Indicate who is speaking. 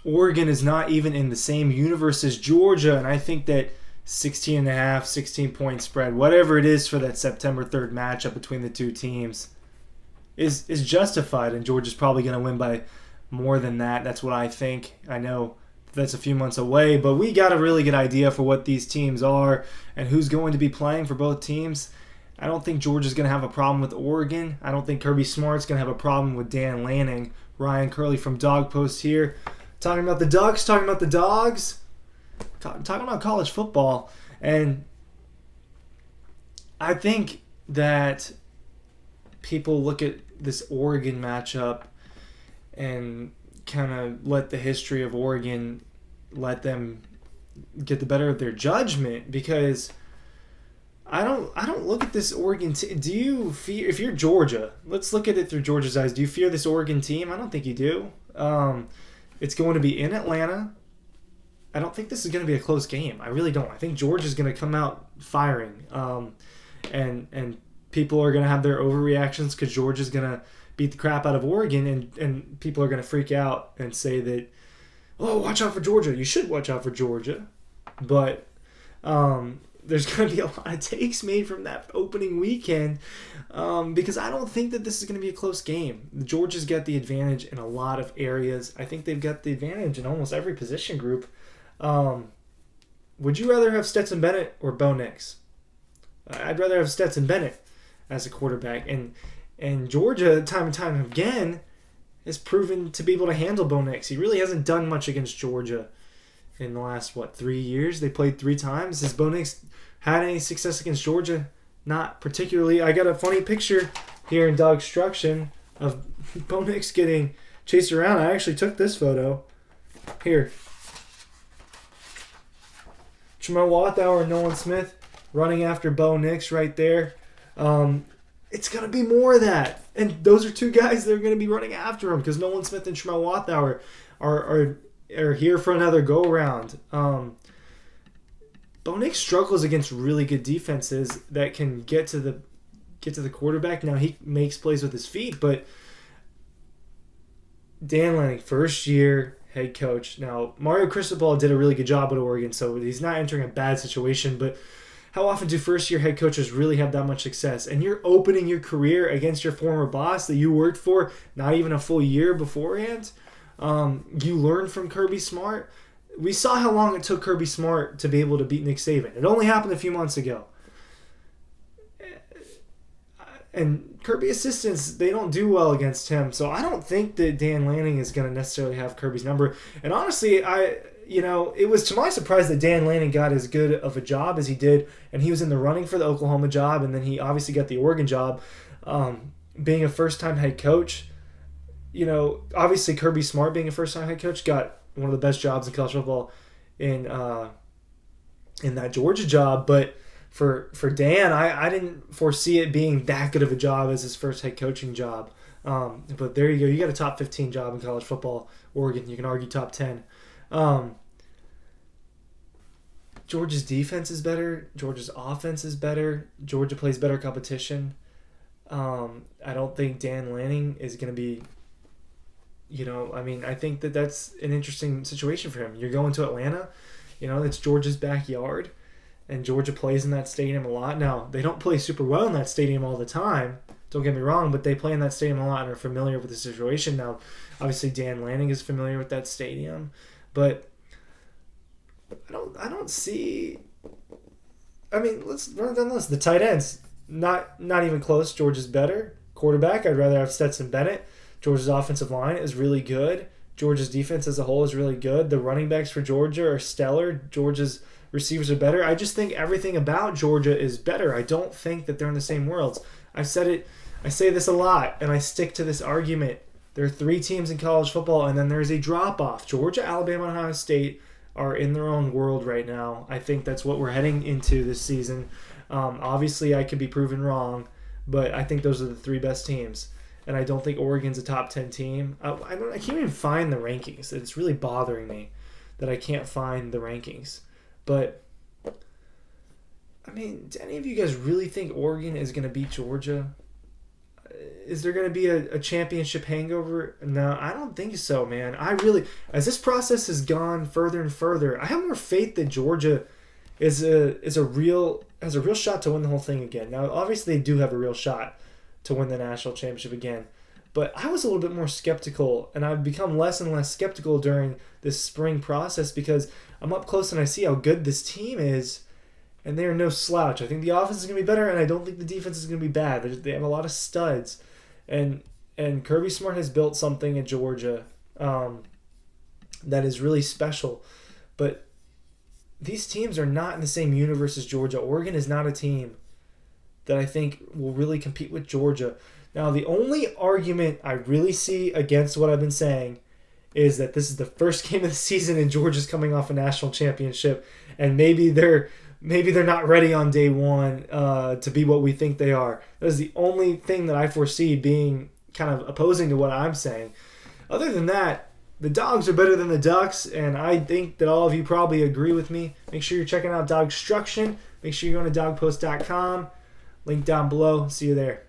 Speaker 1: Oregon is not even in the same universe as Georgia, and I think that 16.5, 16-point spread, whatever it is for that September 3rd matchup between the two teams, is justified, and Georgia's probably going to win by more than that. That's what I think. I know that's a few months away, but we got a really good idea for what these teams are and who's going to be playing for both teams. I don't think Georgia's going to have a problem with Oregon. I don't think Kirby Smart's going to have a problem with Dan Lanning. Ryan Curley from Dog Post here, talking about the Ducks, talking about the Dogs, talking about college football. And I think that people look at this Oregon matchup and kind of let the history of Oregon let them get the better of their judgment, because I don't look at this Oregon team. Do you fear, if you're Georgia, let's look at it through Georgia's eyes, do you fear this Oregon team? I don't think you do. It's going to be in Atlanta. I don't think this is going to be a close game. I really don't. I think Georgia's going to come out firing. And people are going to have their overreactions because Georgia's going to beat the crap out of Oregon, and people are going to freak out and say that, oh, watch out for Georgia. You should watch out for Georgia. But there's going to be a lot of takes made from that opening weekend because I don't think that this is going to be a close game. Georgia's got the advantage in a lot of areas. I think they've got the advantage in almost every position group. Would you rather have Stetson Bennett or Bo Nix? I'd rather have Stetson Bennett as a quarterback. And Georgia, time and time again, has proven to be able to handle Bo Nix. He really hasn't done much against Georgia in the last, 3 years? They played 3 times. Has Bo Nix had any success against Georgia? Not particularly. I got a funny picture here in DAWGSTRUCTION of Bo Nix getting chased around. I actually took this photo. Here. Tremont Wathauer and Nolan Smith running after Bo Nix right there. It's going to be more of that. And those are 2 guys that are going to be running after him because Nolan Smith and Tremont Wathauer are here for another go-around. Bo Nix struggles against really good defenses that can get to the quarterback. Now, he makes plays with his feet, but Dan Lanning, first-year head coach. Now, Mario Cristobal did a really good job at Oregon, so he's not entering a bad situation, but how often do first-year head coaches really have that much success? And you're opening your career against your former boss that you worked for not even a full year beforehand. You learn from Kirby Smart. We saw how long it took Kirby Smart to be able to beat Nick Saban. It only happened a few months ago. And Kirby assistants, they don't do well against him. So I don't think that Dan Lanning is going to necessarily have Kirby's number. And honestly, it was to my surprise that Dan Lanning got as good of a job as he did. And he was in the running for the Oklahoma job. And then he obviously got the Oregon job. Being a first-time head coach, obviously Kirby Smart being a first-time head coach got one of the best jobs in college football in that Georgia job. But for Dan, I didn't foresee it being that good of a job as his first head coaching job. But there you go. You got a top 15 job in college football, Oregon. You can argue top 10. Georgia's defense is better. Georgia's offense is better. Georgia plays better competition. I don't think Dan Lanning is going to be, I think that that's an interesting situation for him. You're going to Atlanta, it's Georgia's backyard, and Georgia plays in that stadium a lot. Now, they don't play super well in that stadium all the time, don't get me wrong, but they play in that stadium a lot and are familiar with the situation. Now, obviously, Dan Lanning is familiar with that stadium, but I don't see. Let's run down the list. The tight ends, not even close. Georgia's better. Quarterback, I'd rather have Stetson Bennett. Georgia's offensive line is really good. Georgia's defense as a whole is really good. The running backs for Georgia are stellar. Georgia's receivers are better. I just think everything about Georgia is better. I don't think that they're in the same worlds. I've said it. I say this a lot, and I stick to this argument. There are 3 teams in college football, and then there's a drop-off. Georgia, Alabama, and Ohio State are in their own world right now. I think that's what we're heading into this season. Obviously, I could be proven wrong, but I think those are the 3 best teams. And I don't think Oregon's a top 10 team. I can't even find the rankings. It's really bothering me that I can't find the rankings. But, do any of you guys really think Oregon is going to beat Georgia? is there going to be a championship hangover? No, I don't think so, man. As this process has gone further and further, I have more faith that Georgia has a real shot to win the whole thing again. Now, obviously, they do have a real shot to win the national championship again. But I was a little bit more skeptical, and I've become less and less skeptical during this spring process because I'm up close and I see how good this team is, and they are no slouch. I think the offense is going to be better, and I don't think the defense is going to be bad. They have a lot of studs, and Kirby Smart has built something at Georgia that is really special. But these teams are not in the same universe as Georgia. Oregon is not a team that I think will really compete with Georgia. Now, the only argument I really see against what I've been saying is that this is the first game of the season and Georgia's coming off a national championship, and maybe they're not ready on day one to be what we think they are. That is the only thing that I foresee being kind of opposing to what I'm saying. Other than that, the Dogs are better than the Ducks, and I think that all of you probably agree with me. Make sure you're checking out DAWGSTRUCTION. Make sure you're going to dogpost.com. Link down below. See you there.